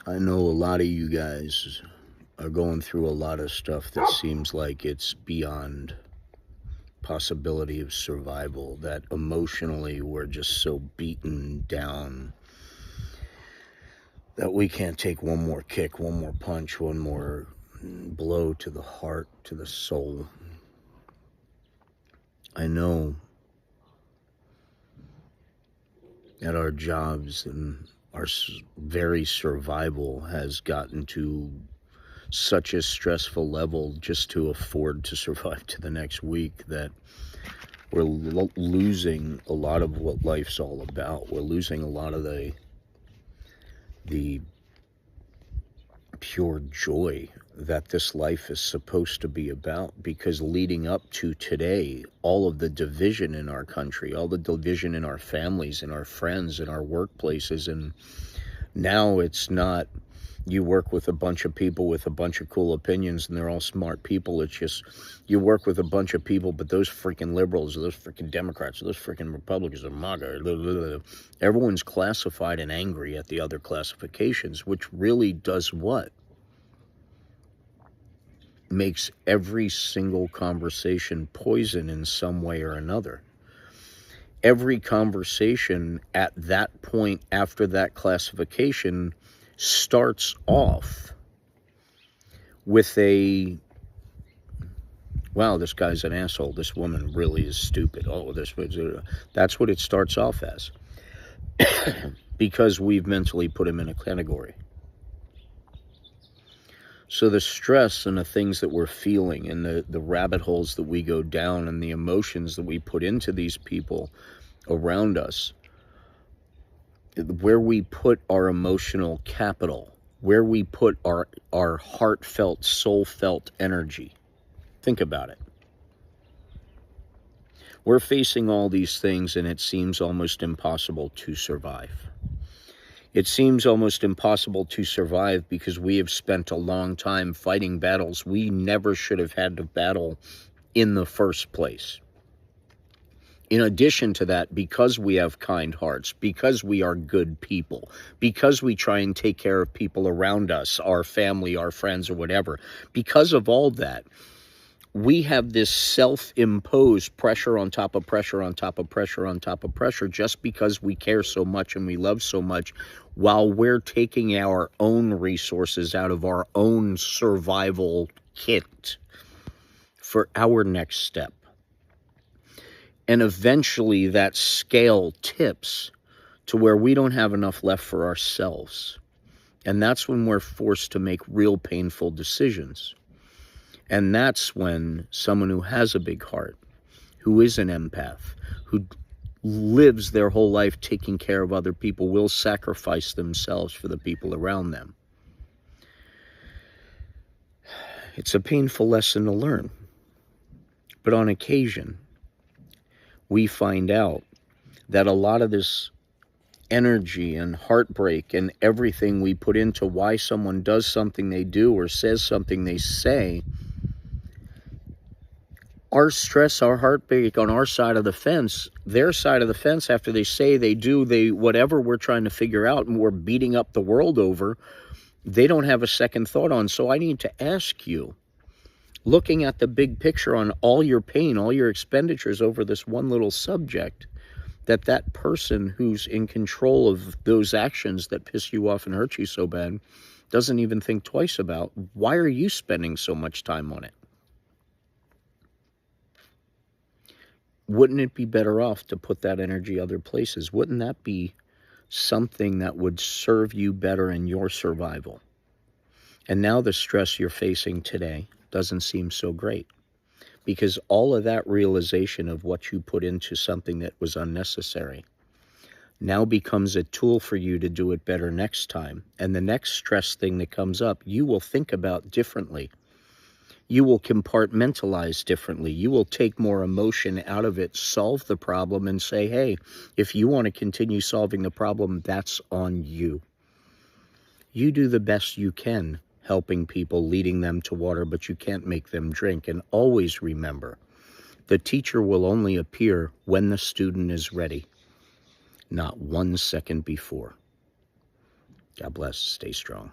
I know a lot of you guys are going through a lot of stuff that seems like it's beyond possibility of survival, that emotionally we're just so beaten down that we can't take one more kick, one more punch, one more blow to the heart, to the soul. I know that our jobs and our very survival has gotten to such a stressful level just to afford to survive to the next week that we're losing a lot of what life's all about. We're losing a lot of the pure joy that this life is supposed to be about, because leading up to today, all of the division in our country, all the division in our families, in our friends, in our workplaces, and now it's not you work with a bunch of people with a bunch of cool opinions and they're all smart people. It's just you work with a bunch of people, but those freaking liberals or those freaking Democrats or those freaking Republicans or MAGA, blah, blah, blah. Everyone's classified and angry at the other classifications, which really does what? Makes every single conversation poison in some way or another. Every conversation at that point after that classification starts off with a, wow, this guy's an asshole, this woman really is stupid, oh, that's what it starts off as. Because we've mentally put him in a category. So the stress and the things that we're feeling and the rabbit holes that we go down and the emotions that we put into these people around us, where we put our emotional capital, where we put our heartfelt, soul-felt energy. Think about it. We're facing all these things and it seems almost impossible to survive. It seems almost impossible to survive because we have spent a long time fighting battles we never should have had to battle in the first place. In addition to that, because we have kind hearts, because we are good people, because we try and take care of people around us, our family, our friends, or whatever, because of all that, we have this self-imposed pressure on top of pressure on top of pressure on top of pressure just because we care so much and we love so much, while we're taking our own resources out of our own survival kit for our next step. And eventually that scale tips to where we don't have enough left for ourselves. And that's when we're forced to make real painful decisions. And that's when someone who has a big heart, who is an empath, who lives their whole life taking care of other people, will sacrifice themselves for the people around them. It's a painful lesson to learn. But on occasion, we find out that a lot of this energy and heartbreak and everything we put into why someone does something they do or says something they say, our stress, our heartbreak on our side of the fence, their side of the fence, after they say they do, whatever we're trying to figure out and we're beating up the world over, they don't have a second thought on. So I need to ask you, looking at the big picture on all your pain, all your expenditures over this one little subject, that person who's in control of those actions that piss you off and hurt you so bad doesn't even think twice about, why are you spending so much time on it? Wouldn't it be better off to put that energy other places? Wouldn't that be something that would serve you better in your survival? And now the stress you're facing today doesn't seem so great, because all of that realization of what you put into something that was unnecessary now becomes a tool for you to do it better next time. And the next stress thing that comes up, you will think about differently. You will compartmentalize differently. You will take more emotion out of it, solve the problem, and say, hey, if you want to continue solving the problem, that's on you. You do the best you can helping people, leading them to water, but you can't make them drink. And always remember, the teacher will only appear when the student is ready, not 1 second before. God bless. Stay strong.